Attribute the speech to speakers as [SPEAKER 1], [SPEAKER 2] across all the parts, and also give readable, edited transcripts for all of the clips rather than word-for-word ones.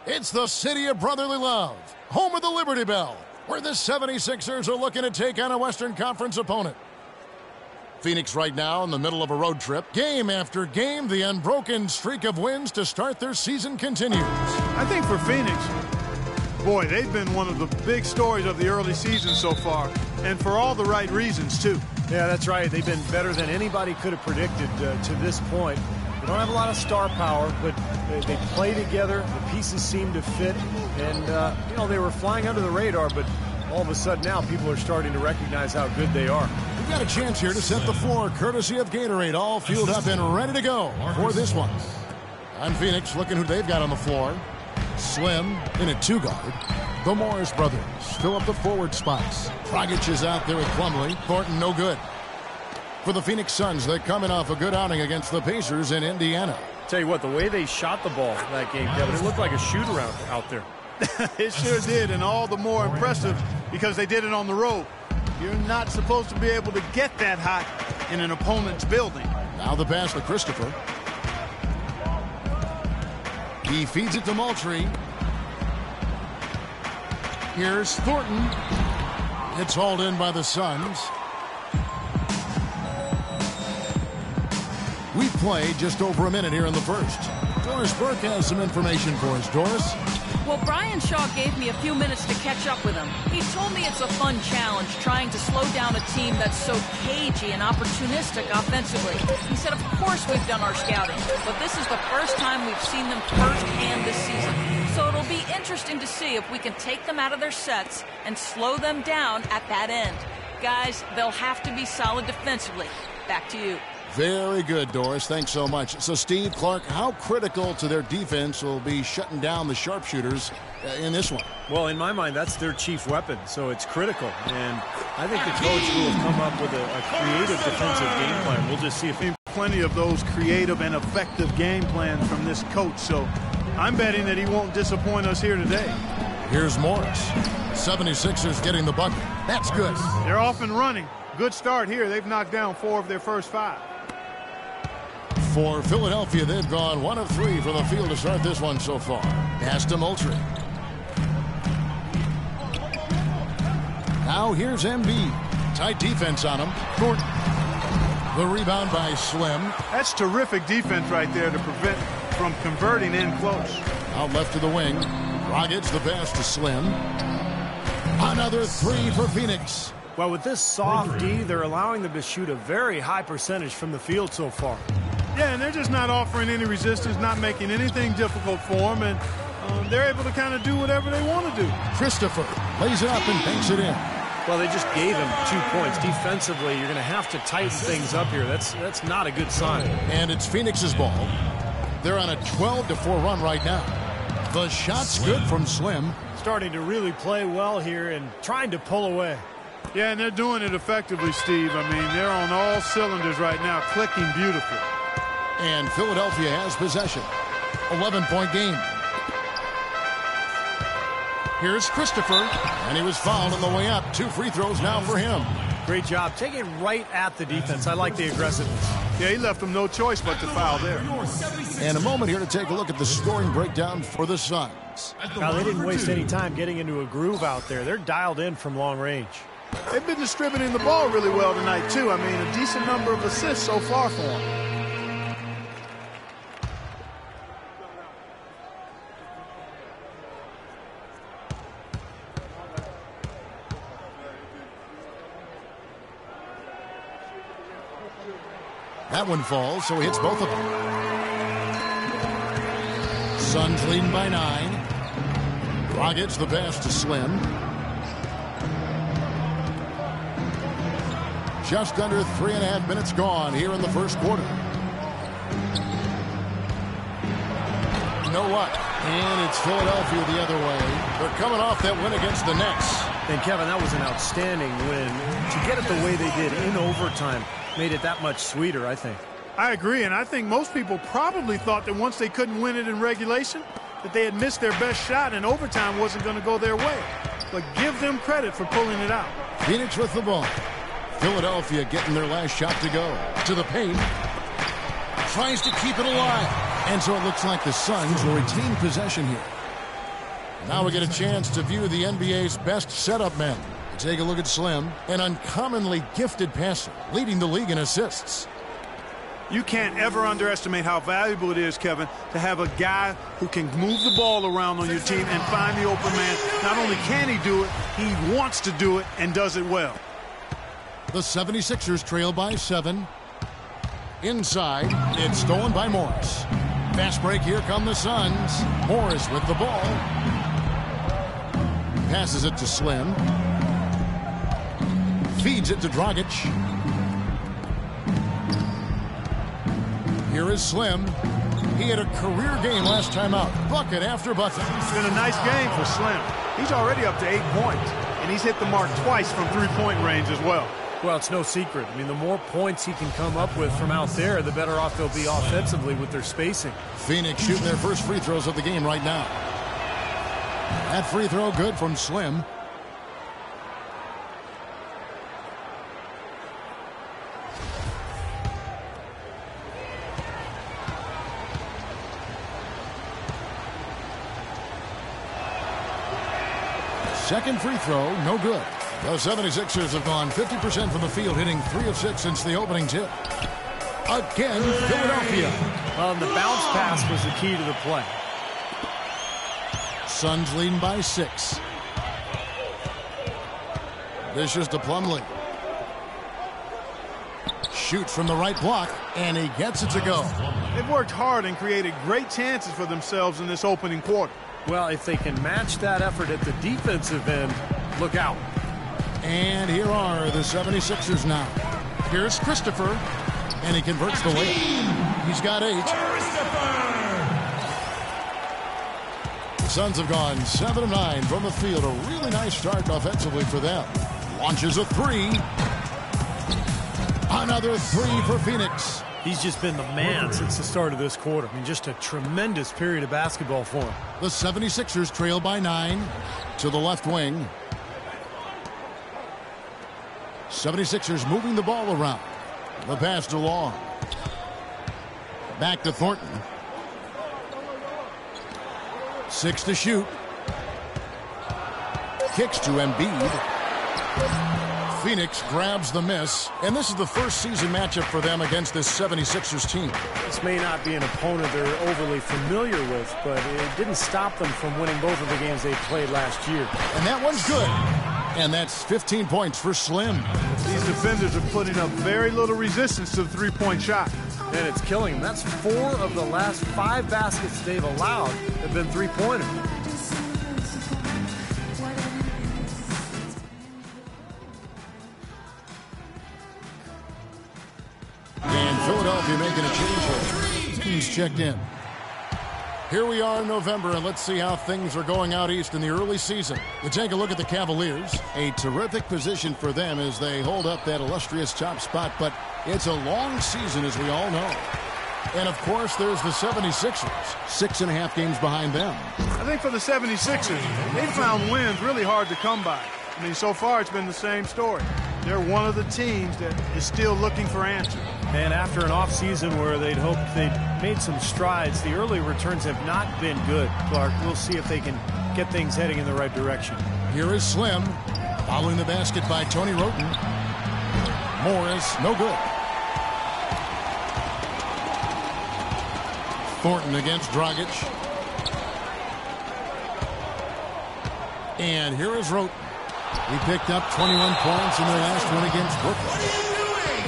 [SPEAKER 1] It's the city of brotherly love, home of the Liberty Bell, where the 76ers are looking to take on a Western Conference opponent. Phoenix right now in the middle of a road trip. Game after game, the unbroken streak of wins to start their season continues.
[SPEAKER 2] I think for Phoenix, boy, they've been one of the big stories of the early season so far, and for all the right reasons, too.
[SPEAKER 3] Yeah, that's right. They've been better than anybody could have predicted to this point. They don't have a lot of star power, but they play together. The pieces seem to fit, and, they were flying under the radar, but all of a sudden now people are starting to recognize how good they are.
[SPEAKER 1] We've got a chance here to set the floor, courtesy of Gatorade, all fueled up and ready to go for this one. On Phoenix, looking who they've got on the floor. Slim in a two-guard. The Morris brothers fill up the forward spots. Dragic is out there with Plumlee. Thornton no good. For the Phoenix Suns, they're coming off a good outing against the Pacers in Indiana.
[SPEAKER 3] Tell you what, the way they shot the ball in that game, Kevin, it looked like a shoot-around out there.
[SPEAKER 2] It sure did, and all the more impressive because they did it on the road. You're not supposed to be able to get that hot in an opponent's building.
[SPEAKER 1] Now the pass to Christopher. He feeds it to Moultrie. Here's Thornton. It's hauled in by the Suns. We played just over a minute here in the first. Doris Burke has some information for us. Doris?
[SPEAKER 4] Well, Brian Shaw gave me a few minutes to catch up with him. He told me it's a fun challenge trying to slow down a team that's so cagey and opportunistic offensively. He said, of course we've done our scouting, but this is the first time we've seen them firsthand this season. So it'll be interesting to see if we can take them out of their sets and slow them down at that end. Guys, they'll have to be solid defensively. Back to you.
[SPEAKER 1] Very good, Doris. Thanks so much. So, Steve, Clark, how critical to their defense will be shutting down the sharpshooters in this one?
[SPEAKER 3] Well, in my mind, that's their chief weapon, so it's critical. And I think the coach will have come up with a creative defensive game plan. We'll just see if
[SPEAKER 2] plenty of those creative and effective game plans from this coach, so I'm betting that he won't disappoint us here today.
[SPEAKER 1] Here's Morris. 76ers getting the bucket. That's good.
[SPEAKER 2] They're off and running. Good start here. They've knocked down 4 of their first 5.
[SPEAKER 1] For Philadelphia, they've gone 1 of 3 from the field to start this one so far. Pass to Moultrie. Now here's Embiid. Tight defense on him. Thornton. The rebound by Slim.
[SPEAKER 2] That's terrific defense right there to prevent from converting in close.
[SPEAKER 1] Out left to the wing. Dragic the pass to Slim. Another 3 for Phoenix.
[SPEAKER 3] Well, with this soft D, they're allowing them to shoot a very high percentage from the field so far.
[SPEAKER 2] Yeah, and they're just not offering any resistance, not making anything difficult for them, and they're able to kind of do whatever they want to do.
[SPEAKER 1] Christopher lays it up and banks it in.
[SPEAKER 3] Well, they just gave him 2 points. Defensively, you're going to have to tighten things up here. That's not a good sign.
[SPEAKER 1] And it's Phoenix's ball. They're on a 12-4 run right now. The shot's good from Slim.
[SPEAKER 3] Starting to really play well here and trying to pull away.
[SPEAKER 2] Yeah, and they're doing it effectively, Steve. I mean, they're on all cylinders right now, clicking beautifully.
[SPEAKER 1] And Philadelphia has possession. 11-point game. Here's Christopher, and he was fouled on the way up. 2 free throws now for him.
[SPEAKER 3] Great job. Taking it right at the defense. I like the aggressiveness.
[SPEAKER 2] Yeah, he left them no choice but to foul there.
[SPEAKER 1] And a moment here to take a look at the scoring breakdown for the Suns.
[SPEAKER 3] Now, they didn't waste any time getting into a groove out there. They're dialed in from long range.
[SPEAKER 2] They've been distributing the ball really well tonight, too. I mean, a decent number of assists so far for them.
[SPEAKER 1] That one falls, so he hits both of them. Suns leading by 9. Dragic the pass to Slim. Just under 3.5 minutes gone here in the first quarter. You know what? And it's Philadelphia the other way. They're coming off that win against the Nets.
[SPEAKER 3] And, Kevin, that was an outstanding win. To get it the way they did in overtime made it that much sweeter, I think.
[SPEAKER 2] I agree, and I think most people probably thought that once they couldn't win it in regulation, that they had missed their best shot and overtime wasn't going to go their way. But give them credit for pulling it out.
[SPEAKER 1] Phoenix with the ball. Philadelphia getting their last shot to go. To the paint. Tries to keep it alive. And so it looks like the Suns will retain possession here. Now we get a chance to view the NBA's best setup men. Take a look at Slim, an uncommonly gifted passer, leading the league in assists.
[SPEAKER 2] You can't ever underestimate how valuable it is, Kevin, to have a guy who can move the ball around on your team and find the open man. Not only can he do it, he wants to do it and does it well.
[SPEAKER 1] The 76ers trail by 7. Inside, it's stolen by Morris. Fast break, here come the Suns. Morris with the ball. Passes it to Slim. Feeds it to Dragic. Here is Slim. He had a career game last time out. Bucket after bucket.
[SPEAKER 2] It's been a nice game for Slim. He's already up to 8 points, and he's hit the mark twice from three-point range as well.
[SPEAKER 3] Well, it's no secret. I mean, the more points he can come up with from out there, the better off they'll be offensively with their spacing.
[SPEAKER 1] Phoenix shooting their first free throws of the game right now. That free throw good from Slim. Second free throw, no good. The 76ers have gone 50% from the field, hitting 3 of 6 since the opening tip. Again, Philadelphia.
[SPEAKER 3] The bounce pass was the key to the play.
[SPEAKER 1] Suns leading by 6. Dishes to Plumlee. Shoots from the right block, and he gets it to go.
[SPEAKER 2] They've worked hard and created great chances for themselves in this opening quarter.
[SPEAKER 3] Well, if they can match that effort at the defensive end, look out.
[SPEAKER 1] And here are the 76ers now. Here's Christopher, and he converts the layup. He's got 8. The Suns have gone 7 of 9 from the field. A really nice start offensively for them. Launches a 3. Another 3 for Phoenix.
[SPEAKER 3] He's just been the man since the start of this quarter. I mean, just a tremendous period of basketball for him.
[SPEAKER 1] The 76ers trail by 9 to the left wing. 76ers moving the ball around. The pass to Long. Back to Thornton. 6 to shoot. Kicks to Embiid. Phoenix grabs the miss, and this is the first season matchup for them against this 76ers team.
[SPEAKER 3] This may not be an opponent they're overly familiar with, but it didn't stop them from winning both of the games they played last year.
[SPEAKER 1] And that one's good. And that's 15 points for Slim.
[SPEAKER 2] These defenders are putting up very little resistance to the three-point shot.
[SPEAKER 3] And it's killing them. That's 4 of the last 5 baskets they've allowed have been three-pointers.
[SPEAKER 1] And Philadelphia making a change here. Teams checked in. Here we are in November, and let's see how things are going out east in the early season. You take a look at the Cavaliers. A terrific position for them as they hold up that illustrious top spot, but it's a long season, as we all know. And, of course, there's the 76ers, 6.5 games behind them.
[SPEAKER 2] I think for the 76ers, they found wins really hard to come by. I mean, so far it's been the same story. They're one of the teams that is still looking for answers.
[SPEAKER 3] And after an offseason where they'd hoped they'd made some strides, the early returns have not been good, Clark. We'll see if they can get things heading in the right direction.
[SPEAKER 1] Here is Slim, following the basket by Tony Roten. Morris, no good. Thornton against Dragic. And here is Roten. He picked up 21 points in their last one against Brooklyn.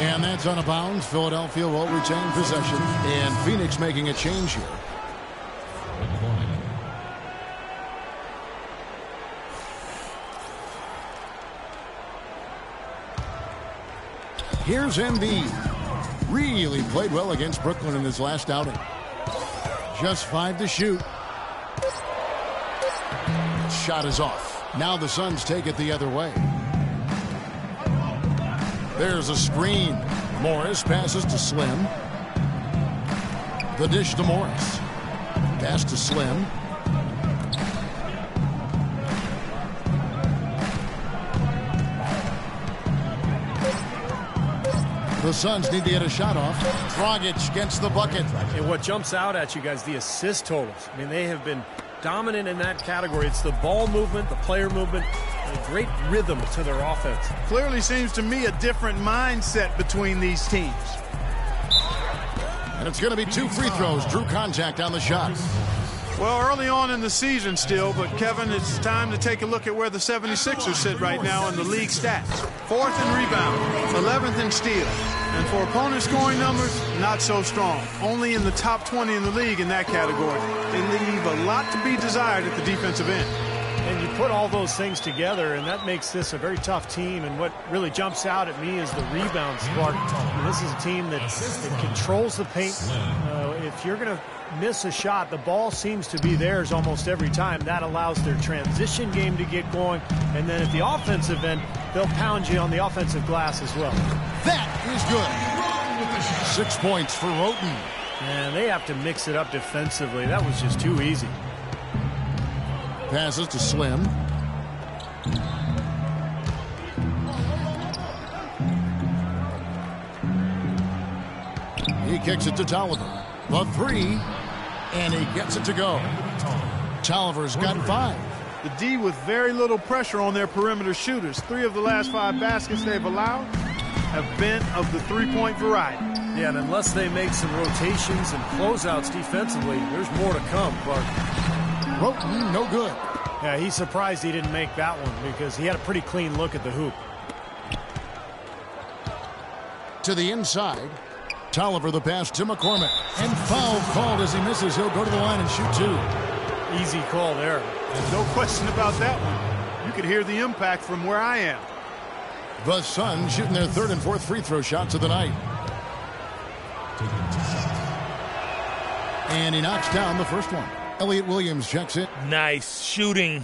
[SPEAKER 1] And that's on a bounce. Philadelphia will retain possession. And Phoenix making a change here. Here's Embiid. Really played well against Brooklyn in his last outing. Just 5 to shoot. Shot is off. Now the Suns take it the other way. There's a screen. Morris passes to Slim. The dish to Morris. Pass to Slim. The Suns need to get a shot off. Dragic gets the bucket.
[SPEAKER 3] And what jumps out at you guys, the assist totals. I mean, they have been dominant in that category. It's the ball movement, the player movement, a great rhythm to their offense.
[SPEAKER 2] Clearly seems to me a different mindset between these teams.
[SPEAKER 1] And it's going to be 2 free throws. Drew contact on the shot.
[SPEAKER 2] Well, early on in the season still, but Kevin, it's time to take a look at where the 76ers sit right now in the league stats. 4th in rebound, 11th in steal. And for opponent scoring numbers, not so strong. Only in the top 20 in the league in that category. They leave a lot to be desired at the defensive end.
[SPEAKER 3] And you put all those things together, and that makes this a very tough team. And what really jumps out at me is the rebound spark. This is a team that controls the paint. If you're going to miss a shot, the ball seems to be theirs almost every time. That allows their transition game to get going. And then at the offensive end, they'll pound you on the offensive glass as well.
[SPEAKER 1] That is good. 6 points for Roten.
[SPEAKER 3] And they have to mix it up defensively. That was just too easy.
[SPEAKER 1] Passes to Slim. He kicks it to Tolliver. The 3, and he gets it to go. Tolliver's got 5.
[SPEAKER 2] The D with very little pressure on their perimeter shooters. 3 of the last 5 baskets they've allowed have been of the three-point variety.
[SPEAKER 3] Yeah, and unless they make some rotations and closeouts defensively, there's more to come, Clark.
[SPEAKER 1] Roten, no good.
[SPEAKER 3] Yeah, he's surprised he didn't make that one because he had a pretty clean look at the hoop.
[SPEAKER 1] To the inside. Tolliver the pass to McCormick. And foul called as he misses. He'll go to the line and shoot 2.
[SPEAKER 3] Easy call there.
[SPEAKER 2] No question about that one. You could hear the impact from where I am.
[SPEAKER 1] The Suns shooting their 3rd and 4th free throw shots of the night. And he knocks down the first one. Elliott Williams checks it.
[SPEAKER 5] Nice shooting.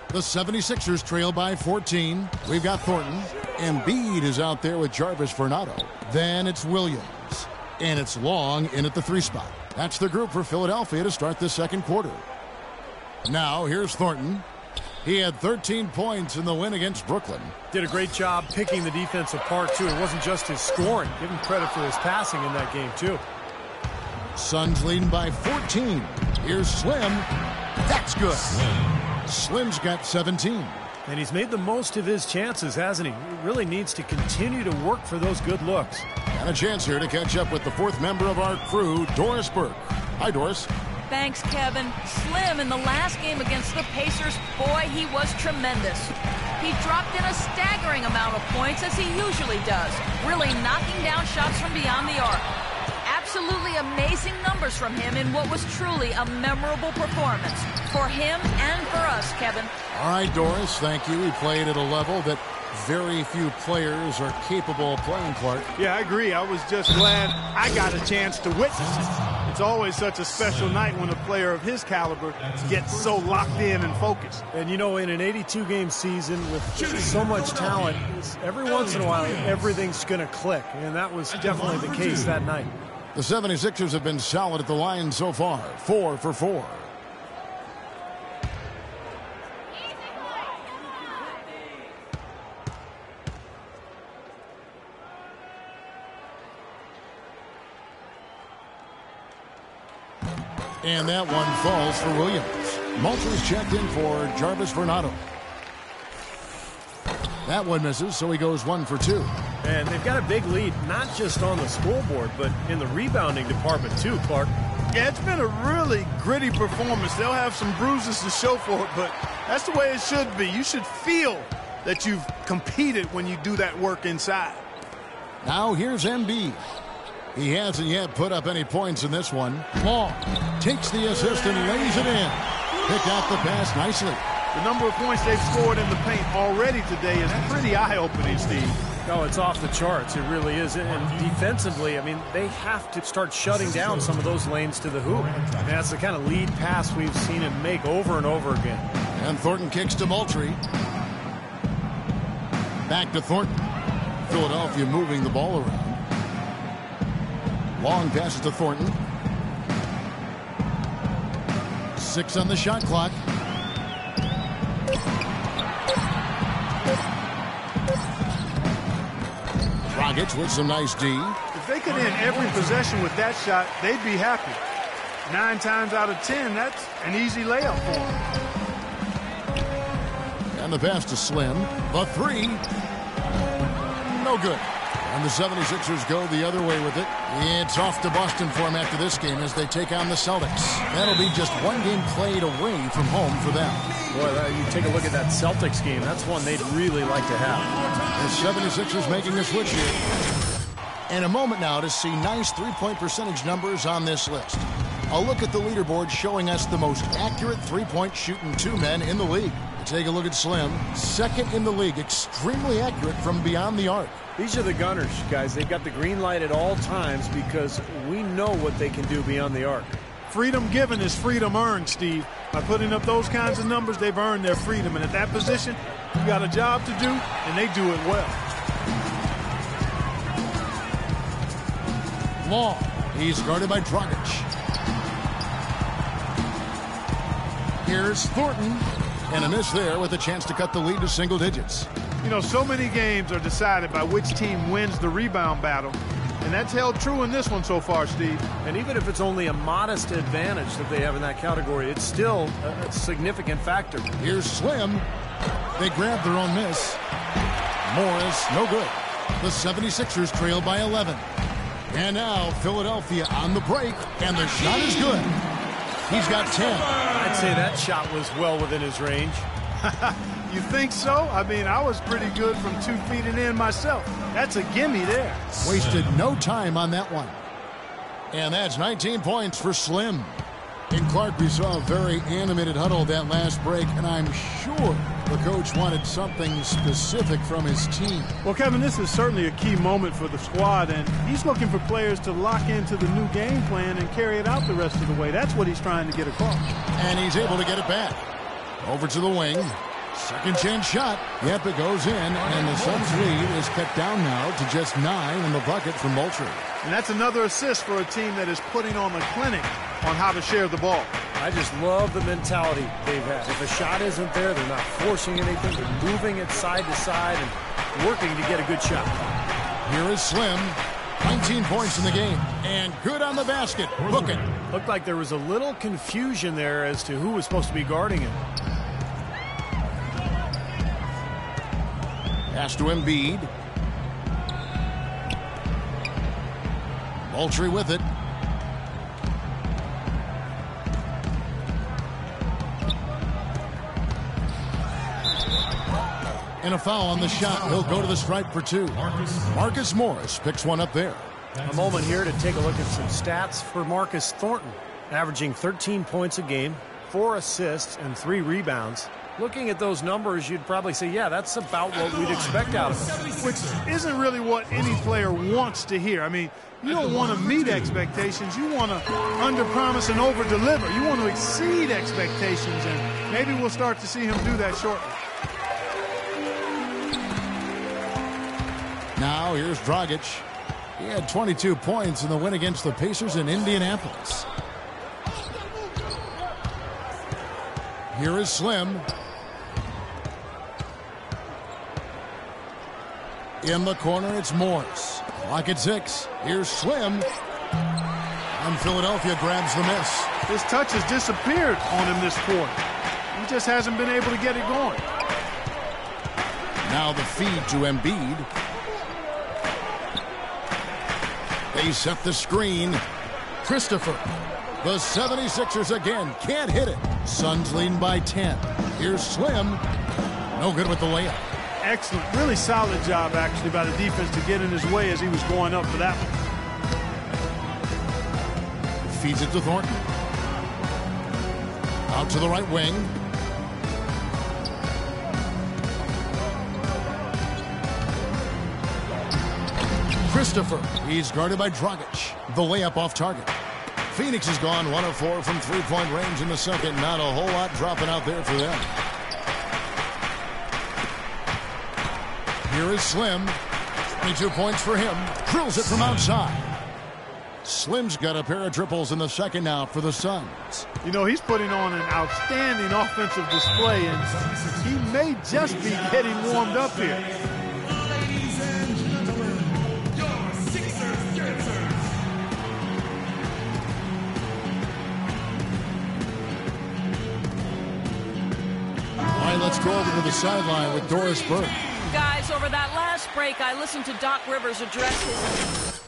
[SPEAKER 1] The 76ers trail by 14. We've got Thornton. Embiid is out there with Jarvis Fernando. Then it's Williams. And it's Long in at the 3 spot. That's the group for Philadelphia to start the second quarter. Now here's Thornton. He had 13 points in the win against Brooklyn.
[SPEAKER 3] Did a great job picking the defense apart, too. It wasn't just his scoring. Give him credit for his passing in that game, too.
[SPEAKER 1] Suns leading by 14. Here's Slim. That's good. Slim's got 17.
[SPEAKER 3] And he's made the most of his chances, hasn't he? He really needs to continue to work for those good looks.
[SPEAKER 1] And a chance here to catch up with the 4th member of our crew, Doris Burke. Hi, Doris.
[SPEAKER 4] Thanks, Kevin. Slim in the last game against the Pacers, boy, he was tremendous. He dropped in a staggering amount of points, as he usually does, really knocking down shots from beyond the arc. Absolutely amazing numbers from him in what was truly a memorable performance. For him and for us, Kevin.
[SPEAKER 1] All right, Doris, thank you. He played at a level that very few players are capable of playing, Clark.
[SPEAKER 2] Yeah, I agree. I was just glad I got a chance to witness it. It's always such a special night when a player of his caliber gets so locked in and focused.
[SPEAKER 3] And, you know, in an 82-game season with so much talent, every once in a while, everything's going to click. And that was definitely the case that night.
[SPEAKER 1] The 76ers have been solid at the line so far, 4 for 4. And that one falls for Williams. Moultry's checked in for Jarvis Fernando. That one misses, so he goes 1 for 2.
[SPEAKER 3] And they've got a big lead, not just on the scoreboard, but in the rebounding department too, Clark.
[SPEAKER 2] Yeah, it's been a really gritty performance. They'll have some bruises to show for it, but that's the way it should be. You should feel that you've competed when you do that work inside.
[SPEAKER 1] Now here's Embiid. He hasn't yet put up any points in this one. Long takes the assist and lays it in. Pick out the pass nicely.
[SPEAKER 2] The number of points they've scored in the paint already today is pretty eye-opening, Steve.
[SPEAKER 3] Oh, it's off the charts. It really is. And defensively, I mean, they have to start shutting down some of those lanes to the hoop. And that's the kind of lead pass we've seen him make over and over again.
[SPEAKER 1] And Thornton kicks to Moultry. Back to Thornton. Philadelphia moving the ball around. Long passes to Thornton. 6 on the shot clock. Dragic with some nice D.
[SPEAKER 2] If they could end every possession with that shot, they'd be happy. 9 times out of 10, that's an easy layup for them.
[SPEAKER 1] And the pass to Slim. The three. No good. And the 76ers go the other way with it. It's off to Boston for them after this game as they take on the Celtics. That'll be just one game played away from home for them.
[SPEAKER 3] Boy, you take a look at that Celtics game. That's one they'd really like to have.
[SPEAKER 1] The 76ers making the switch here. And a moment now to see nice three-point percentage numbers on this list. A look at the leaderboard showing us the most accurate three-point shooting two men in the league. Take a look at Slim. Second in the league, extremely accurate from beyond the arc.
[SPEAKER 3] These are the gunners, guys. They've got the green light at all times because we know what they can do beyond the arc.
[SPEAKER 2] Freedom given is freedom earned, Steve. By putting up those kinds of numbers, they've earned their freedom. And at that position, you got a job to do, and they do it well.
[SPEAKER 1] Long. He's guarded by Dragic. Here's Thornton. And a miss there with a chance to cut the lead to single digits.
[SPEAKER 2] You know, so many games are decided by which team wins the rebound battle. And that's held true in this one so far, Steve.
[SPEAKER 3] And even if it's only a modest advantage that they have in that category, it's still a significant factor.
[SPEAKER 1] Here's Slim. They grab their own miss. Morris, no good. The 76ers trail by 11. And now Philadelphia on the break, and the shot is good. He's got 10.
[SPEAKER 3] I'd say that shot was well within his range.
[SPEAKER 2] You think so? I mean, I was pretty good from 2 feet and in myself. That's a gimme there.
[SPEAKER 1] Wasted no time on that one. And that's 19 points for Slim. In Clark, we saw a very animated huddle that last break, and I'm sure the coach wanted something specific from his team.
[SPEAKER 2] Well, Kevin, this is certainly a key moment for the squad, and he's looking for players to lock into the new game plan and carry it out the rest of the way. That's what he's trying to get across.
[SPEAKER 1] And he's able to get it back. Over to the wing. Second chance shot. Yep, it goes in, and the Suns' lead is cut down now to just 9 in the bucket from Moultrie.
[SPEAKER 2] And that's another assist for a team that is putting on a clinic on how to share the ball.
[SPEAKER 3] I just love the mentality they've had. If a shot isn't there, they're not forcing anything. They're moving it side to side and working to get a good shot.
[SPEAKER 1] Here is Slim. 19 points in the game. And good on the basket. Book it.
[SPEAKER 3] Looked like there was a little confusion there as to who was supposed to be guarding him.
[SPEAKER 1] Pass to Embiid. Moultrie with it. And a foul on the shot. He'll go to the stripe for 2. Marcus Morris picks one up there.
[SPEAKER 3] A moment here to take a look at some stats for Marcus Thornton. Averaging 13 points a game, 4 assists, and 3 rebounds. Looking at those numbers, you'd probably say, yeah, that's about what we'd expect out of him.
[SPEAKER 2] Which isn't really what any player wants to hear. I mean, you don't want to meet expectations. You want to underpromise and overdeliver. You want to exceed expectations, and maybe we'll start to see him do that shortly.
[SPEAKER 1] Now here's Dragic. He had 22 points in the win against the Pacers in Indianapolis. Here is Slim. In the corner, it's Morris. Clock at 6. Here's Slim. And Philadelphia grabs the miss.
[SPEAKER 2] His touch has disappeared on him this quarter. He just hasn't been able to get it going.
[SPEAKER 1] Now the feed to Embiid. They set the screen. Christopher. The 76ers again can't hit it. Suns leading by 10. Here's Slim. No good with the layup.
[SPEAKER 2] Excellent. Really solid job, actually, by the defense to get in his way as he was going up for that one.
[SPEAKER 1] Feeds it to Thornton. Out to the right wing. Christopher. He's guarded by Dragic. The layup off target. Phoenix has gone 1 of 4 from three-point range in the second. Not a whole lot dropping out there for them. Here is Slim. 22 points for him. Drills it from outside. Slim's got a pair of triples in the second now for the Suns.
[SPEAKER 2] You know, he's putting on an outstanding offensive display, and he may just be getting warmed up here.
[SPEAKER 1] go over to the sideline with Doris Burke.
[SPEAKER 4] Guys, over that last break, I listened to Doc Rivers address his...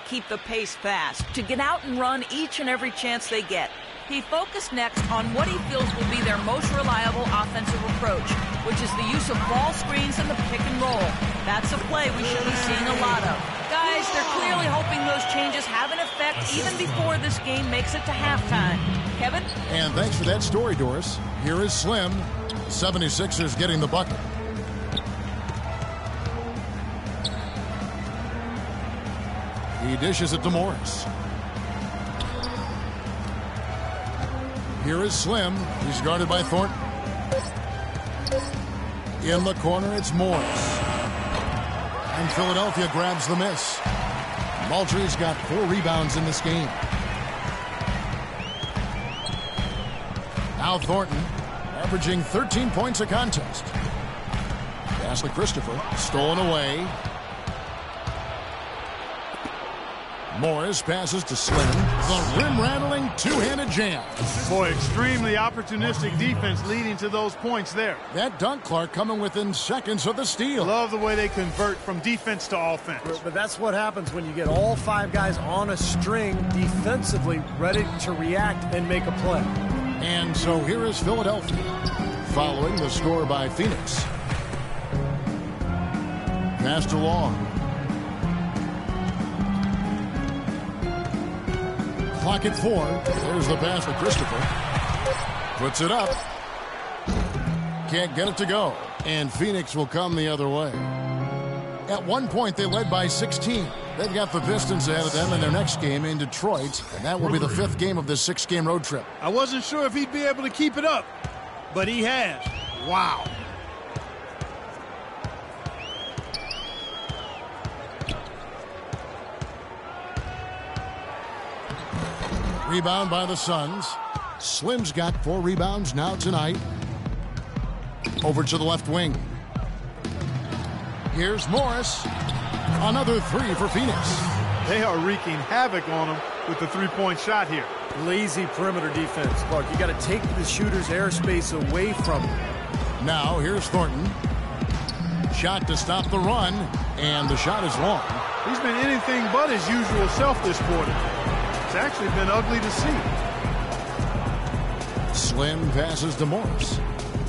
[SPEAKER 4] keep the pace fast, to get out and run each and every chance they get. He focused next on what he feels will be their most reliable offensive approach, which is the use of ball screens and the pick and roll. That's a play we should be seeing a lot of. Guys, they're clearly hoping those changes have an effect even before this game makes it to halftime. Kevin?
[SPEAKER 1] And thanks for that story, Doris. Here is Slim. 76ers getting the bucket. He dishes it to Morris. Here is Slim. He's guarded by Thornton. In the corner, it's Morris. And Philadelphia grabs the miss. Moultrie's got 4 rebounds in this game. Now Thornton, averaging 13 points a contest. Pass to Christopher, stolen away. Morris passes to Slim. The rim-rattling two-handed jam.
[SPEAKER 2] Boy, extremely opportunistic defense leading to those points there.
[SPEAKER 1] That dunk, Clark, coming within seconds of the steal.
[SPEAKER 2] Love the way they convert from defense to offense.
[SPEAKER 3] But that's what happens when you get all 5 guys on a string defensively ready to react and make a play.
[SPEAKER 1] And so here is Philadelphia, following the score by Phoenix. Pass to Long. Clock at 4. There's the pass to Christopher. Puts it up. Can't get it to go. And Phoenix will come the other way. At one point, they led by 16. They've got the Pistons ahead of them in their next game in Detroit. And that will be the 5th game of this 6-game road trip.
[SPEAKER 2] I wasn't sure if he'd be able to keep it up, but he has. Wow.
[SPEAKER 1] Rebound by the Suns. Slim's got 4 rebounds now tonight. Over to the left wing. Here's Morris. Another 3 for Phoenix.
[SPEAKER 2] They are wreaking havoc on him with the 3-point shot here.
[SPEAKER 3] Lazy perimeter defense, Clark. You got to take the shooter's airspace away from him.
[SPEAKER 1] Now here's Thornton. Shot to stop the run, and the shot is long.
[SPEAKER 2] He's been anything but his usual self this quarter. It's actually been ugly to see.
[SPEAKER 1] Slim passes to Morris.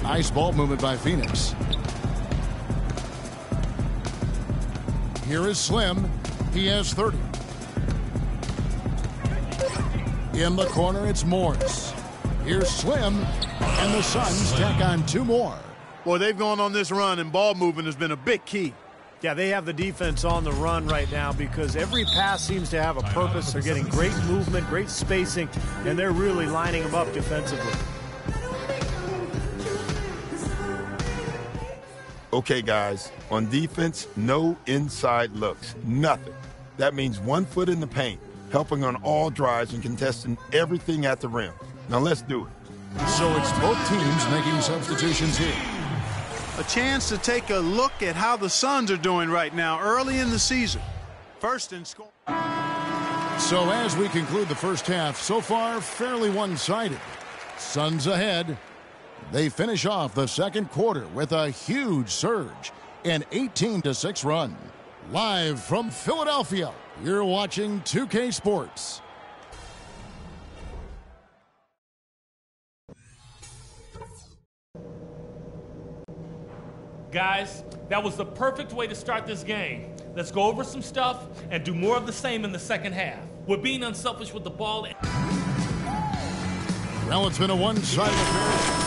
[SPEAKER 1] Nice ball movement by Phoenix. Here is Slim. He has 30. In the corner, it's Morris. Here's Slim, and the Suns tack on 2 more.
[SPEAKER 2] Boy, they've gone on this run, and ball movement has been a big key.
[SPEAKER 3] Yeah, they have the defense on the run right now because every pass seems to have a purpose. They're getting great movement, great spacing, and they're really lining them up defensively.
[SPEAKER 5] Okay, guys, on defense, no inside looks, nothing. That means 1 foot in the paint, helping on all drives and contesting everything at the rim. Now let's do it.
[SPEAKER 1] So it's both teams making substitutions here.
[SPEAKER 2] A chance to take a look at how the Suns are doing right now early in the season. First in score.
[SPEAKER 1] So as we conclude the first half, so far fairly one-sided. Suns ahead. They finish off the second quarter with a huge surge, an 18-6 run. Live from Philadelphia, you're watching 2K Sports.
[SPEAKER 6] Guys, that was the perfect way to start this game. Let's go over some stuff and do more of the same in the second half. We're being unselfish with the ball.
[SPEAKER 1] Well, it's been a one-sided affair.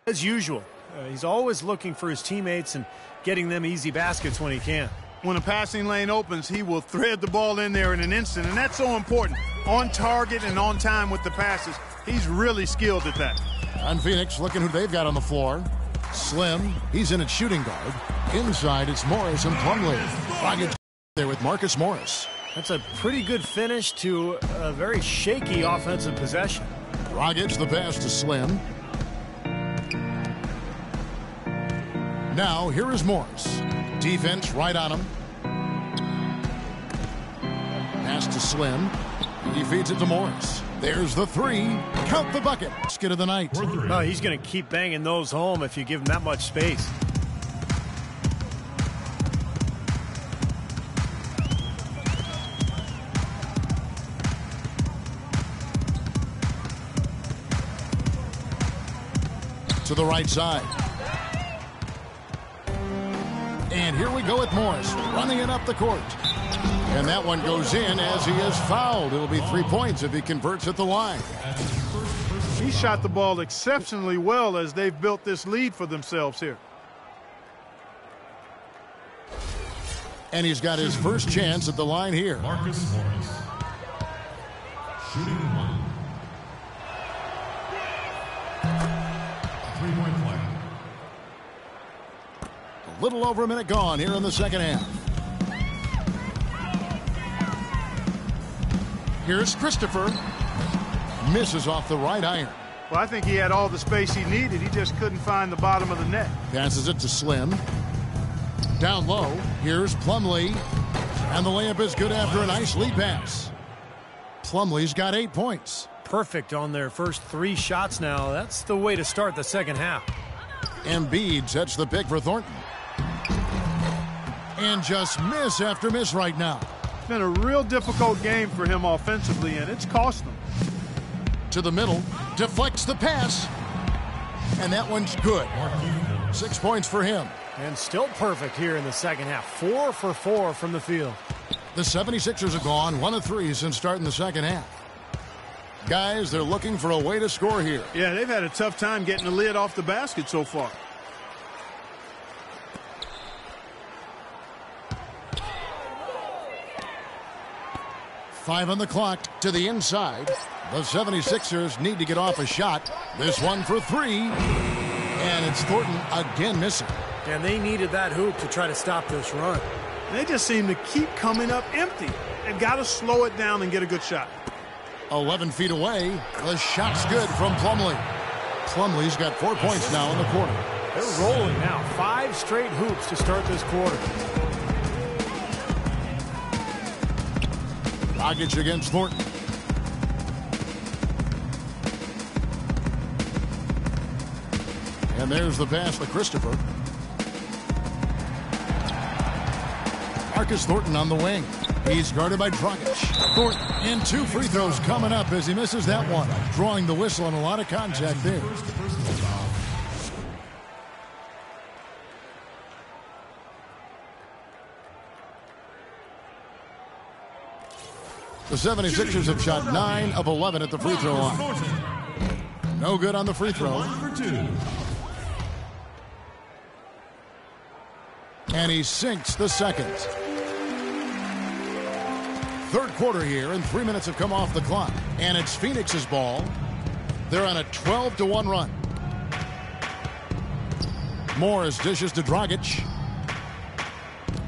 [SPEAKER 3] As usual, he's always looking for his teammates and getting them easy baskets when he can.
[SPEAKER 2] When a passing lane opens, he will thread the ball in there in an instant, and that's so important. On target and on time with the passes. He's really skilled at that.
[SPEAKER 1] On Phoenix, looking who they've got on the floor. Slim, he's in at shooting guard. Inside, it's Morris and Plumlee. Dragic there with Marcus Morris.
[SPEAKER 3] That's a pretty good finish to a very shaky offensive possession.
[SPEAKER 1] Dragic the pass to Slim. Now, here is Morris. Defense right on him. Pass to Slim. He feeds it to Morris. There's the three. Count the bucket. Skid of the night.
[SPEAKER 3] Oh, he's going to keep banging those home if you give him that much space.
[SPEAKER 1] To the right side. And here we go with Morris running it up the court. And that one goes in as he is fouled. It'll be 3 points if he converts at the line.
[SPEAKER 2] He shot the ball exceptionally well as they've built this lead for themselves here.
[SPEAKER 1] And he's got his first chance at the line here.
[SPEAKER 7] Marcus Morris. Shooting one. 3-point play.
[SPEAKER 1] A little over a minute gone here in the second half. Here's Christopher. Misses off the right iron.
[SPEAKER 2] Well, I think he had all the space he needed. He just couldn't find the bottom of the net.
[SPEAKER 1] Passes it to Slim. Down low. Here's Plumlee. And the layup is good after a nice lead pass. Plumlee's got 8 points.
[SPEAKER 3] Perfect on their first 3 shots now. That's the way to start the second half.
[SPEAKER 1] Embiid sets the pick for Thornton. And just miss after miss right now.
[SPEAKER 2] It's been a real difficult game for him offensively, and it's cost him.
[SPEAKER 1] To the middle. Deflects the pass. And that one's good. 6 points for him.
[SPEAKER 3] And still perfect here in the second half. 4 for 4 from the field.
[SPEAKER 1] The 76ers have gone 1 of 3 since starting the second half. Guys, they're looking for a way to score here.
[SPEAKER 2] Yeah, they've had a tough time getting the lid off the basket so far.
[SPEAKER 1] Five on the clock to the inside. The 76ers need to get off a shot. This one for 3. And it's Thornton again missing.
[SPEAKER 3] And they needed that hoop to try to stop this run.
[SPEAKER 2] They just seem to keep coming up empty. They've got to slow it down and get a good shot.
[SPEAKER 1] 11 feet away. The shot's good from Plumlee. Plumlee's got 4 points now in the quarter.
[SPEAKER 3] They're rolling now. 5 straight hoops to start this quarter.
[SPEAKER 1] Dragic against Thornton. And there's the pass to Christopher. Marcus Thornton on the wing. He's guarded by Dragic. Thornton and 2 free throws coming up as he misses that one. Drawing the whistle and a lot of contact there. The 76ers have shot 9 of 11 at the free throw line. No good on the free throw. And he sinks the second. Third quarter here, and 3 minutes have come off the clock. And it's Phoenix's ball. They're on a 12-1 run. Morris dishes to Dragic.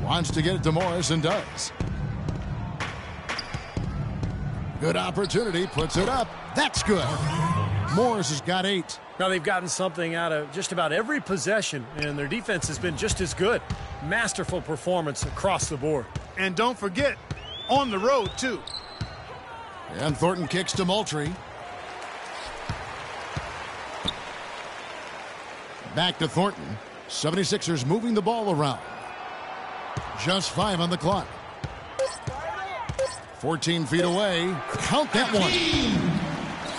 [SPEAKER 1] Wants to get it to Morris and does. Good opportunity, puts it up. That's good. Morris has got 8.
[SPEAKER 3] Now they've gotten something out of just about every possession, and their defense has been just as good. Masterful performance across the board.
[SPEAKER 2] And don't forget, on the road, too.
[SPEAKER 1] And Thornton kicks to Moultrie. Back to Thornton. 76ers moving the ball around. Just 5 on the clock. 14 feet away. Count that one.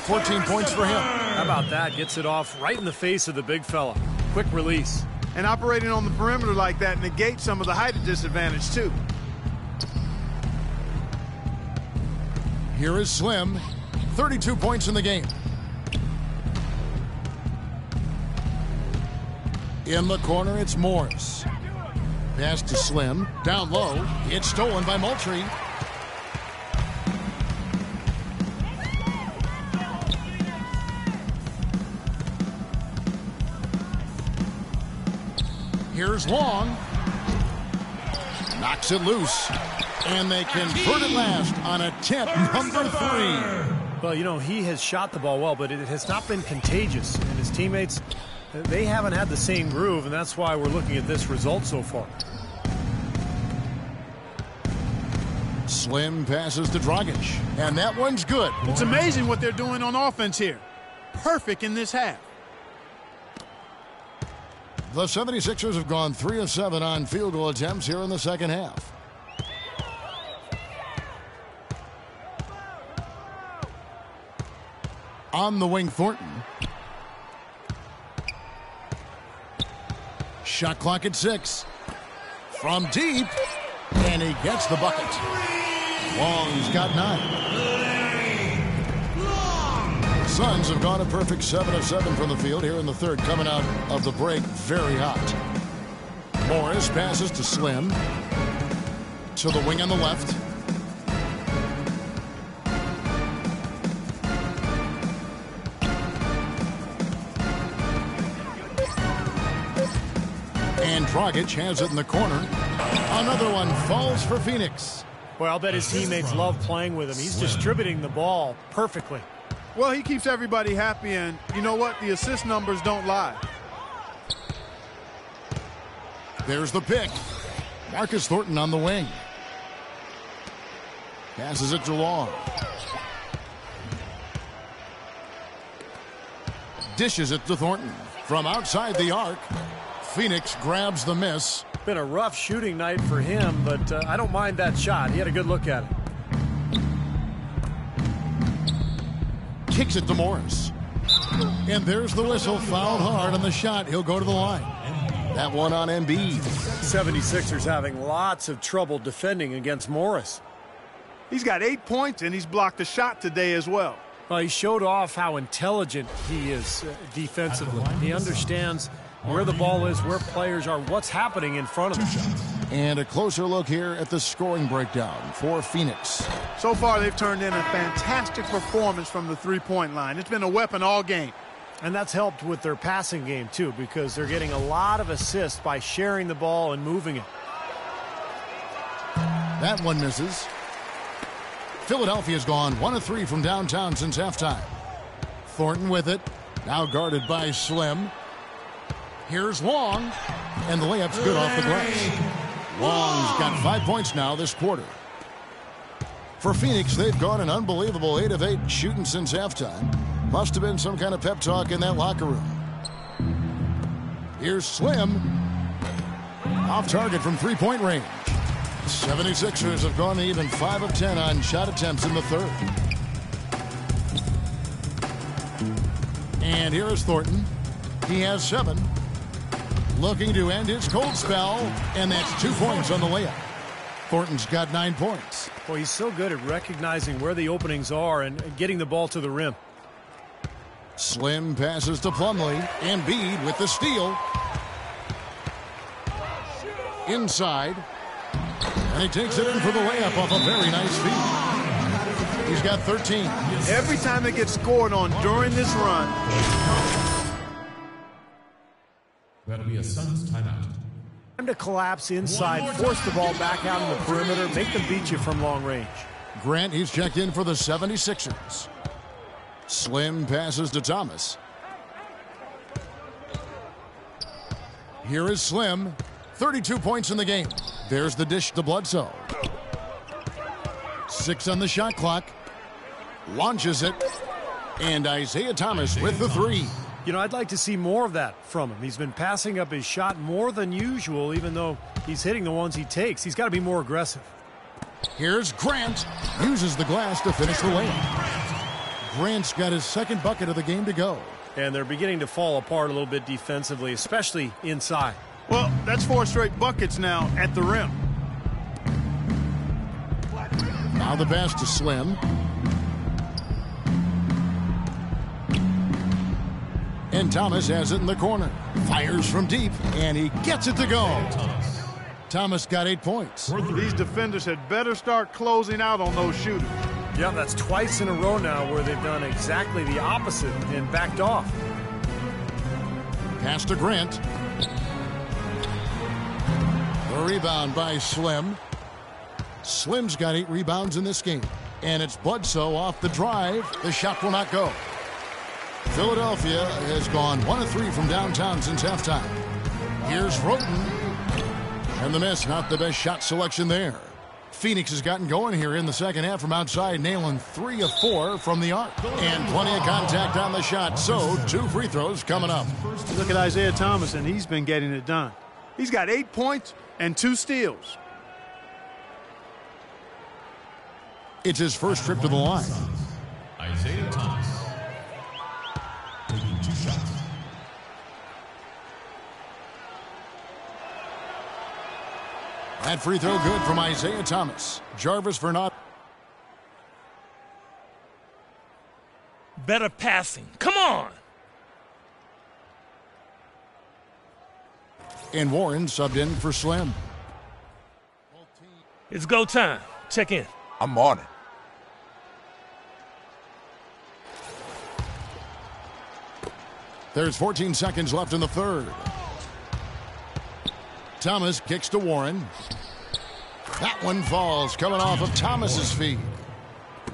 [SPEAKER 1] 14 points for him.
[SPEAKER 3] How about that? Gets it off right in the face of the big fella. Quick release.
[SPEAKER 2] And operating on the perimeter like that negates some of the height disadvantage, too.
[SPEAKER 1] Here is Slim. 32 points in the game. In the corner, it's Morris. Pass to Slim. Down low. It's stolen by Moultrie. Here's Long. Knocks it loose. And they convert it last on attempt number 3.
[SPEAKER 3] Well, you know, he has shot the ball well, but it has not been contagious. And his teammates, they haven't had the same groove, and that's why we're looking at this result so far.
[SPEAKER 1] Slim passes to Dragic, and that one's good.
[SPEAKER 2] It's amazing what they're doing on offense here. Perfect in this half.
[SPEAKER 1] The 76ers have gone 3 of 7 on field goal attempts here in the second half. On the wing, Thornton. Shot clock at 6. From deep, and he gets the bucket. Long's got 9. Suns have gone a perfect 7 of 7 from the field here in the third, coming out of the break very hot. Morris passes to Slim. To the wing on the left. And Dragic has it in the corner. Another one falls for Phoenix.
[SPEAKER 3] Well, I'll bet his teammates love playing with him. He's distributing the ball perfectly.
[SPEAKER 2] Well, he keeps everybody happy, and you know what? The assist numbers don't lie.
[SPEAKER 1] There's the pick. Marcus Thornton on the wing. Passes it to Long. Dishes it to Thornton. From outside the arc, Phoenix grabs the miss.
[SPEAKER 3] Been a rough shooting night for him, but I don't mind that shot. He had a good look at it.
[SPEAKER 1] Kicks it to Morris. And there's the whistle. Fouled hard on the shot. He'll go to the line. That one on Embiid.
[SPEAKER 3] 76ers having lots of trouble defending against Morris.
[SPEAKER 2] He's got 8 points, and he's blocked a shot today as well.
[SPEAKER 3] Well, he showed off how intelligent he is defensively. He understands where the ball is, where players are, what's happening in front of him.
[SPEAKER 1] And a closer look here at the scoring breakdown for Phoenix.
[SPEAKER 2] So far, they've turned in a fantastic performance from the three-point line. It's been a weapon all game.
[SPEAKER 3] And that's helped with their passing game, too, because they're getting a lot of assists by sharing the ball and moving it.
[SPEAKER 1] That one misses. Philadelphia's gone 1 of 3 from downtown since halftime. Thornton with it. Now guarded by Slim. Here's Long. And the layup's good off the glass. Long's got 5 points now this quarter. For Phoenix, they've gone an unbelievable 8 of 8 shooting since halftime. Must have been some kind of pep talk in that locker room. Here's Slim. Off target from three-point range. 76ers have gone even 5 of 10 on shot attempts in the third. And here is Thornton. He has 7. Looking to end his cold spell, and that's 2 points on the layup. Thornton's got 9 points.
[SPEAKER 3] Well, he's so good at recognizing where the openings are and getting the ball to the rim.
[SPEAKER 1] Slim passes to Plumlee. Embiid with the steal. Inside. And he takes it in for the layup off a very nice feed. He's got 13.
[SPEAKER 2] Every time they get scored on during this run.
[SPEAKER 7] That'll be a Suns timeout.
[SPEAKER 3] Time to collapse inside, force the ball back out on the perimeter, make them beat you from long range.
[SPEAKER 1] Grant, he's checked in for the 76ers. Slim passes to Thomas. Here is Slim. 32 points in the game. There's the dish to Bledsoe. 6 on the shot clock. Launches it. And Isaiah Thomas with the 3.
[SPEAKER 3] You know, I'd like to see more of that from him. He's been passing up his shot more than usual, even though he's hitting the ones he takes. He's got to be more aggressive.
[SPEAKER 1] Here's Grant. Uses the glass to finish the layup. Grant's got his second bucket of the game to go.
[SPEAKER 3] And they're beginning to fall apart a little bit defensively, especially inside.
[SPEAKER 2] Well, that's 4 straight buckets now at the rim.
[SPEAKER 1] Now the pass to Slim. And Thomas has it in the corner. Fires from deep, and he gets it to go. Thomas got 8 points.
[SPEAKER 2] These defenders had better start closing out on those shooters.
[SPEAKER 3] Yeah, that's twice in a row now where they've done exactly the opposite and backed off.
[SPEAKER 1] Pass to Grant. The rebound by Slim. Slim's got 8 rebounds in this game. And it's Bledsoe off the drive. The shot will not go. Philadelphia has gone 1 of 3 from downtown since halftime. Here's Roten. And the miss, not the best shot selection there. Phoenix has gotten going here in the second half from outside, nailing 3 of 4 from the arc. And plenty of contact on the shot, so 2 free throws coming up.
[SPEAKER 2] Look at Isaiah Thomas, and he's been getting it done. He's got 8 points and 2 steals.
[SPEAKER 1] It's his first trip to the line.
[SPEAKER 7] Isaiah Thomas. Taking 2 shots.
[SPEAKER 1] That free throw good from Isaiah Thomas. Jarvis for not.
[SPEAKER 6] Better passing. Come on.
[SPEAKER 1] And Warren subbed in for Slim.
[SPEAKER 6] It's go time. Check in.
[SPEAKER 5] I'm on it.
[SPEAKER 1] There's 14 seconds left in the third. Thomas kicks to Warren. That one falls, coming off of Thomas's feet.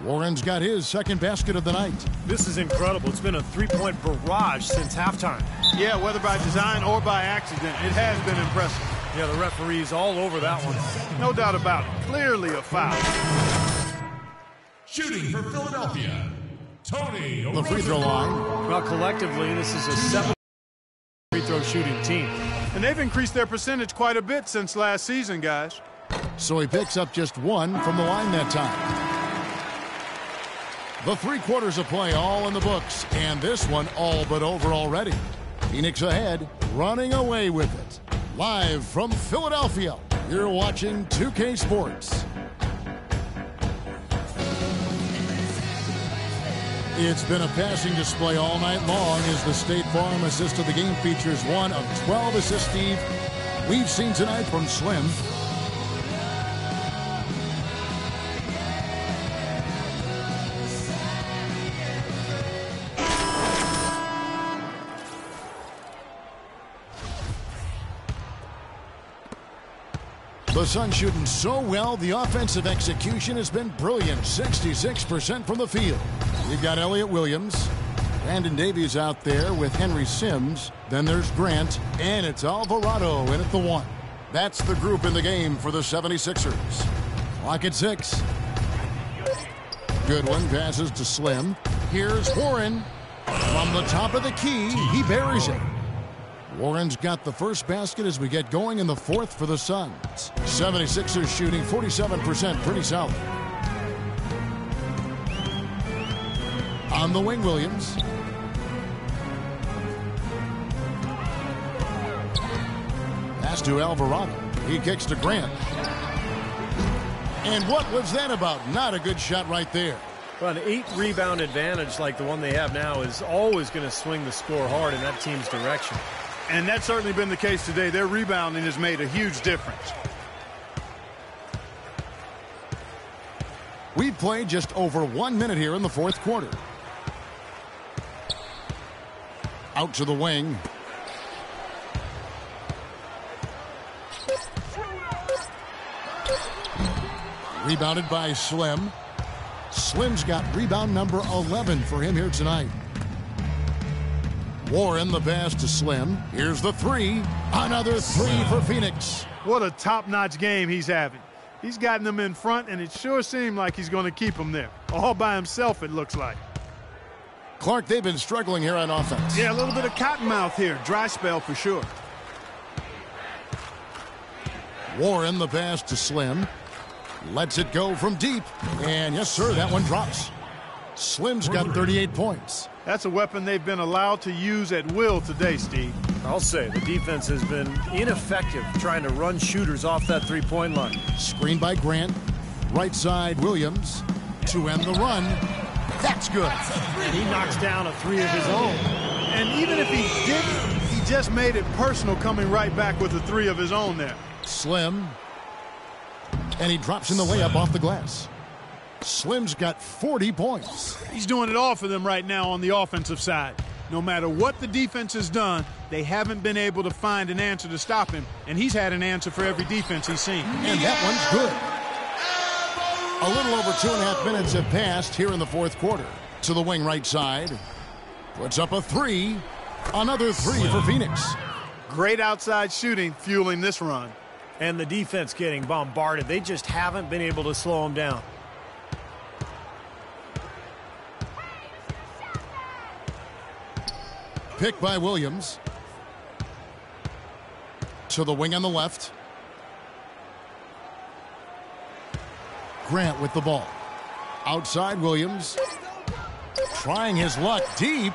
[SPEAKER 1] Warren's got his second basket of the night.
[SPEAKER 3] This is incredible. It's been a three-point barrage since halftime.
[SPEAKER 2] Yeah, whether by design or by accident, it has been impressive.
[SPEAKER 3] Yeah, the referee's all over that one.
[SPEAKER 2] No doubt about it. Clearly a foul.
[SPEAKER 7] Shooting for Philadelphia, Tony.
[SPEAKER 1] The free throw line.
[SPEAKER 3] Well, collectively, this is a 7 free throw shooting team.
[SPEAKER 2] And they've increased their percentage quite a bit since last season, guys.
[SPEAKER 1] So he picks up just 1 from the line that time. The 3 quarters of play all in the books, and this one all but over already. Phoenix ahead, running away with it. Live from Philadelphia, you're watching 2K Sports. It's been a passing display all night long as the State Farm assist of the game features 1 of 12 assists, Steve, we've seen tonight from Slim. The Suns shooting so well, the offensive execution has been brilliant. 66% from the field. You've got Elliott Williams. Brandon Davies out there with Henry Sims. Then there's Grant, and it's Alvarado in at the 1. That's the group in the game for the 76ers. Clock at 6. Goodwin passes to Slim. Here's Warren. From the top of the key, he buries it. Warren's got the first basket as we get going in the 4th for the Suns. 76ers shooting 47%, pretty solid. On the wing, Williams. Pass to Alvarado. He kicks to Grant. And what was that about? Not a good shot right there.
[SPEAKER 3] Well, an 8-rebound advantage like the one they have now is always going to swing the score hard in that team's direction.
[SPEAKER 2] And that's certainly been the case today. Their rebounding has made a huge difference.
[SPEAKER 1] We've played just over 1 minute here in the 4th quarter. Out to the wing. Rebounded by Slim. Slim's got rebound number 11 for him here tonight. Warren the pass to Slim. Here's the 3. Another 3 for Phoenix.
[SPEAKER 2] What a top-notch game he's having. He's gotten them in front, and it sure seemed like he's going to keep them there. All by himself, it looks like.
[SPEAKER 1] Clark, they've been struggling here on offense.
[SPEAKER 2] Yeah, a little bit of cottonmouth here. Dry spell for sure.
[SPEAKER 1] Warren the pass to Slim. Lets it go from deep. And yes, sir, that one drops. Slim's got 38 points.
[SPEAKER 2] That's a weapon they've been allowed to use at will today, Steve.
[SPEAKER 3] I'll say the defense has been ineffective trying to run shooters off that three-point line.
[SPEAKER 1] Screen by Grant. Right side, Williams. To end the run. That's good.
[SPEAKER 3] And he knocks down a 3 of his own.
[SPEAKER 2] And even if he didn't, he just made it personal coming right back with a 3 of his own there.
[SPEAKER 1] Slim. And he drops in the layup off the glass. Slim's got 40 points.
[SPEAKER 2] He's doing it all for them right now on the offensive side. No matter what the defense has done, they haven't been able to find an answer to stop him, and he's had an answer for every defense he's seen.
[SPEAKER 1] And that one's good. A little over 2.5 minutes have passed here in the 4th quarter. To the wing right side. Puts up a 3. Another 3 for Phoenix.
[SPEAKER 2] Great outside shooting fueling this run.
[SPEAKER 3] And the defense getting bombarded. They just haven't been able to slow him down.
[SPEAKER 1] Pick by Williams. To the wing on the left. Grant with the ball. Outside Williams. Trying his luck deep.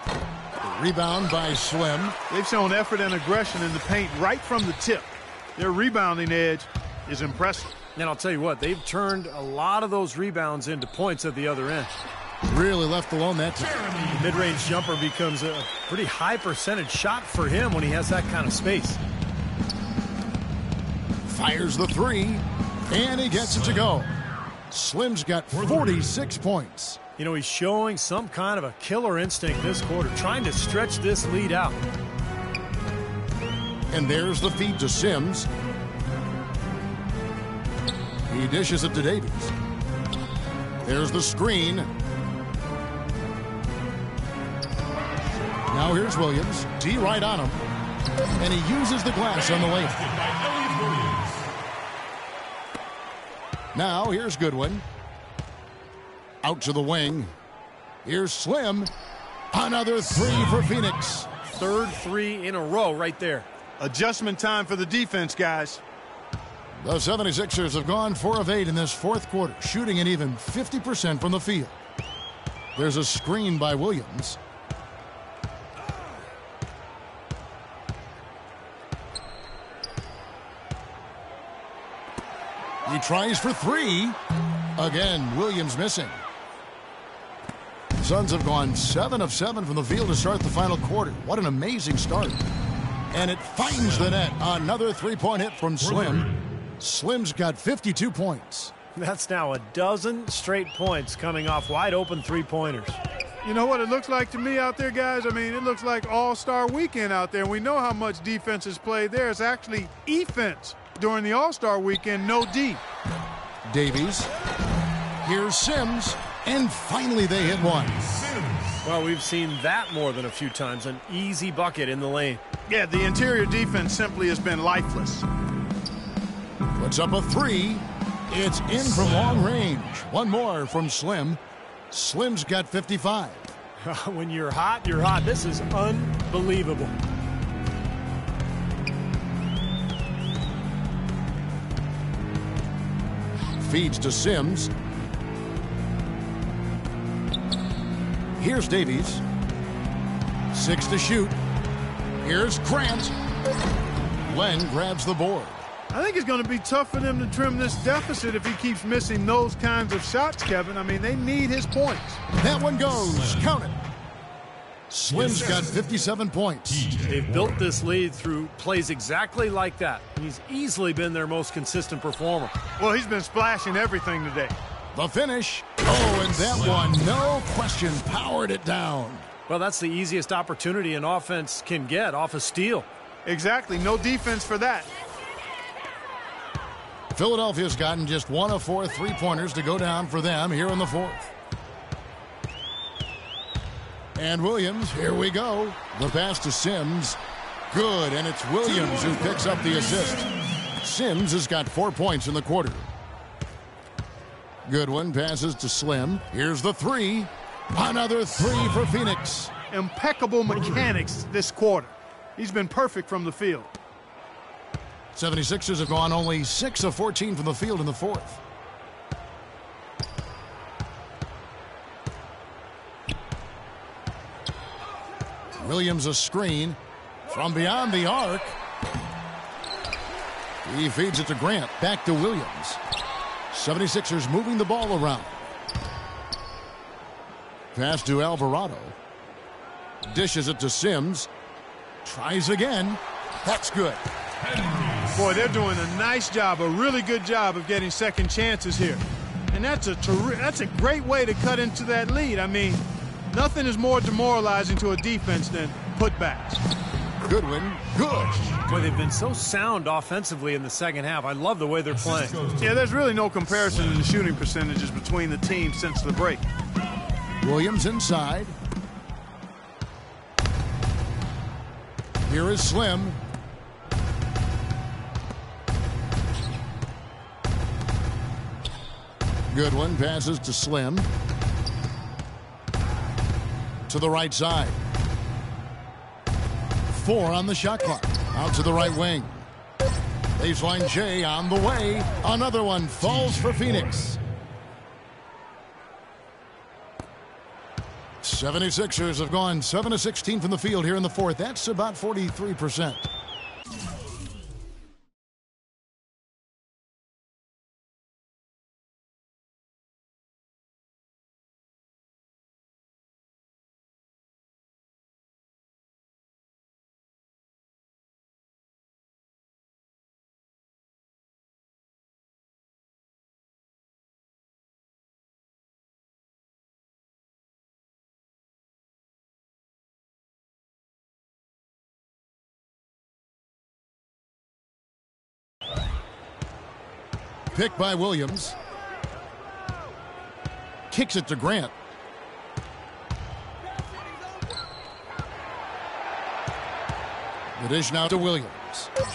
[SPEAKER 1] Rebound by Slim.
[SPEAKER 2] They've shown effort and aggression in the paint right from the tip. Their rebounding edge is impressive.
[SPEAKER 3] And I'll tell you what, they've turned a lot of those rebounds into points at the other end.
[SPEAKER 1] Really left alone that time.
[SPEAKER 3] The mid-range jumper becomes a pretty high percentage shot for him when he has that kind of space.
[SPEAKER 1] Fires the three, and he gets it to go. Slim's got 46 points.
[SPEAKER 3] You know, he's showing some kind of a killer instinct this quarter, trying to stretch this lead out.
[SPEAKER 1] And there's the feed to Sims. He dishes it to Davies. There's the screen. Now here's Williams. D right on him. And he uses the glass on the lane. Now here's Goodwin. Out to the wing. Here's Slim. Another three for Phoenix.
[SPEAKER 3] Third three in a row right there.
[SPEAKER 2] Adjustment time for the defense, guys.
[SPEAKER 1] The 76ers have gone 4 of 8 in this fourth quarter, shooting an even 50% from the field. There's a screen by Williams. He tries for three. Again, Williams missing. Suns have gone 7 of 7 from the field to start the final quarter. What an amazing start. And it finds the net. Another three-point hit from Slim. Slim's got 52 points.
[SPEAKER 3] That's now a dozen straight points coming off wide open three-pointers.
[SPEAKER 2] You know what it looks like to me out there, guys? I mean, it looks like All-Star Weekend out there. We know how much defense is played there. It's actually offense during the All-Star Weekend, no D.
[SPEAKER 1] Davies. Here's Sims. And finally they hit one.
[SPEAKER 3] Well, we've seen that more than a few times. An easy bucket in the lane.
[SPEAKER 2] Yeah, the interior defense simply has been lifeless.
[SPEAKER 1] Puts up a three. It's in from long range. One more from Slim. Slim's got 55.
[SPEAKER 3] When you're hot, you're hot. This is unbelievable.
[SPEAKER 1] Feeds to Sims. Here's Davies. 6 to shoot. Here's Grant. Len grabs the board.
[SPEAKER 2] I think it's going to be tough for them to trim this deficit if he keeps missing those kinds of shots, Kevin. I mean, they need his points.
[SPEAKER 1] That one goes. Count it. Slim's got 57 points.
[SPEAKER 3] They've built this lead through plays exactly like that. He's easily been their most consistent performer.
[SPEAKER 2] Well, he's been splashing everything today.
[SPEAKER 1] The finish. Oh, and that one, no question, powered it down.
[SPEAKER 3] Well, that's the easiest opportunity an offense can get off a steal.
[SPEAKER 2] Exactly. No defense for that.
[SPEAKER 1] Philadelphia's gotten just 1 of 4 three-pointers to go down for them here in the fourth. And Williams, here we go. The pass to Sims. Good, and it's Williams who picks up the assist. Sims has got 4 points in the quarter. Goodwin passes to Slim. Here's the three. Another three for Phoenix.
[SPEAKER 2] Impeccable mechanics this quarter. He's been perfect from the field.
[SPEAKER 1] 76ers have gone only 6 of 14 from the field in the fourth. Williams a screen from beyond the arc. He feeds it to Grant. Back to Williams. 76ers moving the ball around. Pass to Alvarado. Dishes it to Sims. Tries again. That's good.
[SPEAKER 2] Boy, they're doing a nice job, a really good job of getting second chances here. And that's a great way to cut into that lead. I mean, nothing is more demoralizing to a defense than putbacks.
[SPEAKER 1] Goodwin, good.
[SPEAKER 3] Boy, they've been so sound offensively in the second half. I love the way they're playing.
[SPEAKER 2] Yeah, there's really no comparison to the shooting percentages between the teams since the break.
[SPEAKER 1] Williams inside. Here is Slim. Goodwin passes to Slim. To the right side. 4 on the shot clock. Out to the right wing. Baseline J on the way. Another one falls for Phoenix. 76ers have gone 7 of 16 from the field here in the fourth. That's about 43%. Pick by Williams. Kicks it to Grant. The dish now to Williams.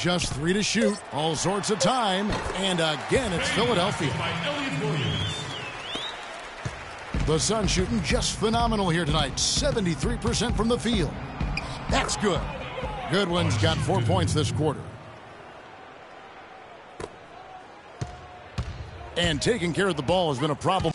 [SPEAKER 1] Just 3 to shoot. All sorts of time. And again, it's Philadelphia. The Suns shooting just phenomenal here tonight. 73% from the field. That's good. Goodwin's got 4 points this quarter. And taking care of the ball has been a problem.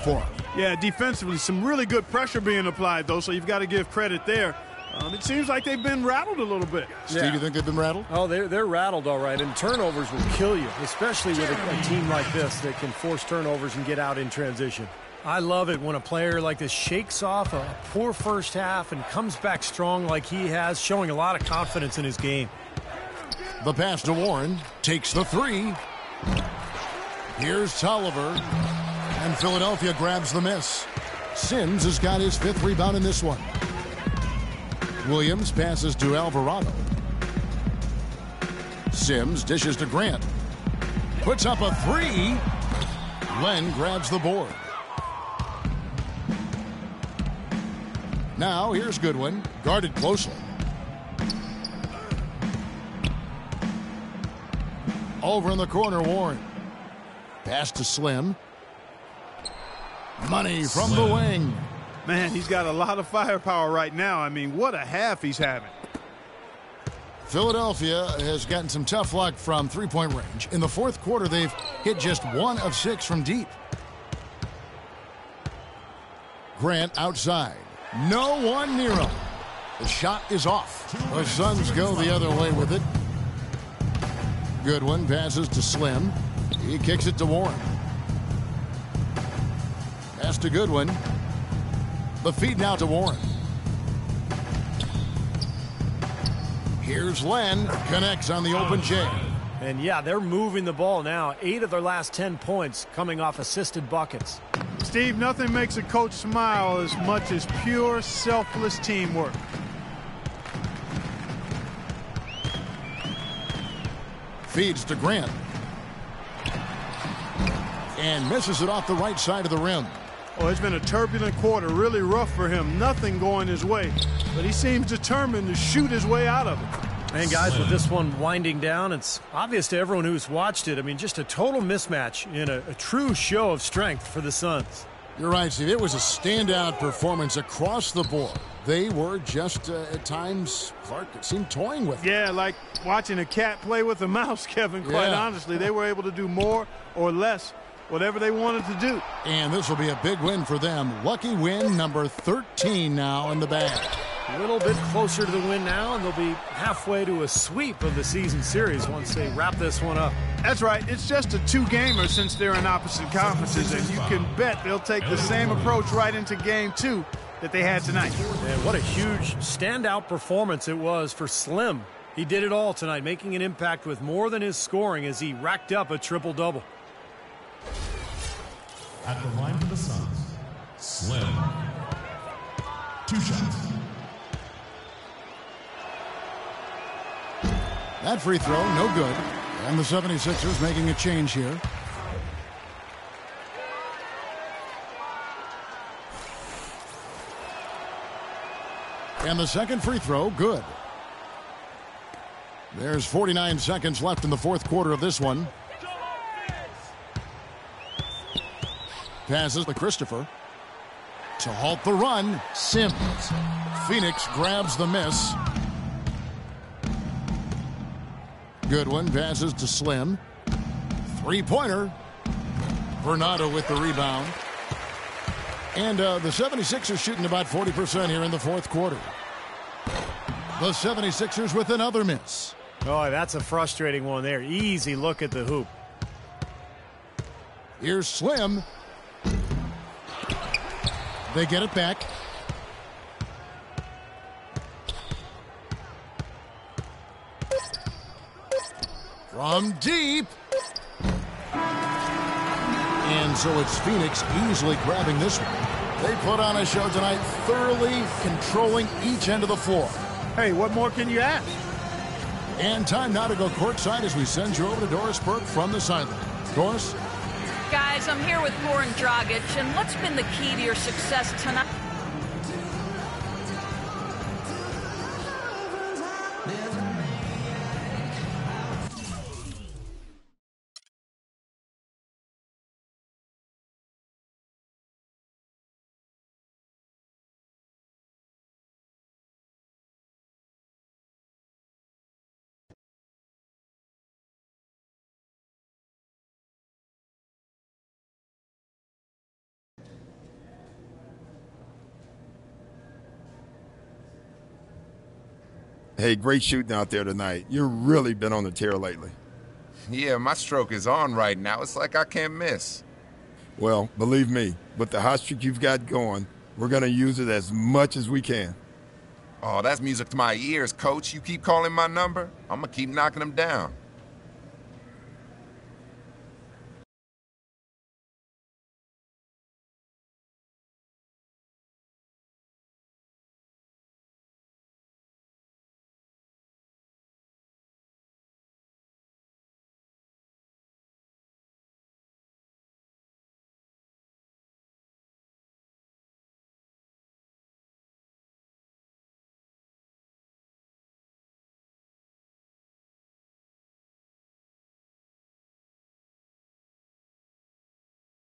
[SPEAKER 1] For him.
[SPEAKER 2] Yeah, defensively, some really good pressure being applied, though, so you've got to give credit there. It seems like they've been rattled a little bit.
[SPEAKER 1] Steve, you think they've been rattled?
[SPEAKER 3] Oh, they're rattled, all right. And turnovers will kill you, especially with a team like this that can force turnovers and get out in transition. I love it when a player like this shakes off a poor first half and comes back strong like he has, showing a lot of confidence in his game.
[SPEAKER 1] The pass to Warren. Takes the 3. Here's Tolliver. And Philadelphia grabs the miss. Sims has got his 5th rebound in this one. Williams passes to Alvarado. Sims dishes to Grant. Puts up a 3. Len grabs the board. Now here's Goodwin, guarded closely. Over in the corner, Warren. Pass to Slim. Money from the wing.
[SPEAKER 2] Man, he's got a lot of firepower right now. I mean, what a half he's having.
[SPEAKER 1] Philadelphia has gotten some tough luck from three-point range. In the fourth quarter, they've hit just 1 of 6 from deep. Grant outside. No one near him. The shot is off. The Suns go the other way with it. Goodwin passes to Slim. He kicks it to Warren. Pass to Goodwin. The feed now to Warren. Here's Len. Connects on the open J.
[SPEAKER 3] And yeah, they're moving the ball now. 8 of their last 10 points coming off assisted buckets.
[SPEAKER 2] Steve, nothing makes a coach smile as much as pure, selfless teamwork.
[SPEAKER 1] Feeds to Grant. And misses it off the right side of the rim.
[SPEAKER 2] Oh, it's been a turbulent quarter, really rough for him. Nothing going his way, but he seems determined to shoot his way out of it.
[SPEAKER 3] And guys, with this one winding down, it's obvious to everyone who's watched it. I mean, just a total mismatch in a true show of strength for the Suns.
[SPEAKER 1] You're right, Steve. It was a standout performance across the board. They were just, at times, Clark, it seemed toying with it.
[SPEAKER 2] Yeah, like watching a cat play with a mouse, Kevin, quite honestly. They were able to do more or less, whatever they wanted to do.
[SPEAKER 1] And this will be a big win for them. Lucky win number 13 now in the bag.
[SPEAKER 3] A little bit closer to the win now, and they'll be halfway to a sweep of the season series once they wrap this one up.
[SPEAKER 2] That's right. It's just a two-gamer since they're in opposite conferences, and you can bet they'll take the same approach right into Game 2 that they had tonight.
[SPEAKER 3] And what a huge standout performance it was for Slim. He did it all tonight, making an impact with more than his scoring as he racked up a triple-double.
[SPEAKER 7] At the line for the Suns, Slim. 2 shots.
[SPEAKER 1] That free throw, no good. And the 76ers making a change here. And the second free throw, good. There's 49 seconds left in the fourth quarter of this one. Passes to Christopher. To halt the run, Sims. Phoenix grabs the miss. Goodwin passes to Slim. Three-pointer. Bernardo with the rebound. And the 76ers shooting about 40% here in the fourth quarter. The 76ers with another miss.
[SPEAKER 3] Oh, that's a frustrating one there. Easy look at the hoop.
[SPEAKER 1] Here's Slim. They get it back. From deep. And so it's Phoenix easily grabbing this one. They put on a show tonight, thoroughly controlling each end of the floor.
[SPEAKER 2] Hey, what more can you ask?
[SPEAKER 1] And time now to go courtside as we send you over to Doris Burke from the sideline. Doris?
[SPEAKER 4] Guys, I'm here with Goran Dragic, and what's been the key to your success tonight?
[SPEAKER 5] Hey, great shooting out there tonight. You've really been on the tear lately.
[SPEAKER 8] Yeah, my stroke is on right now. It's like I can't miss.
[SPEAKER 5] Well, believe me, with the hot streak you've got going, we're going to use it as much as we can.
[SPEAKER 8] Oh, that's music to my ears, Coach. You keep calling my number, I'm going to keep knocking them down.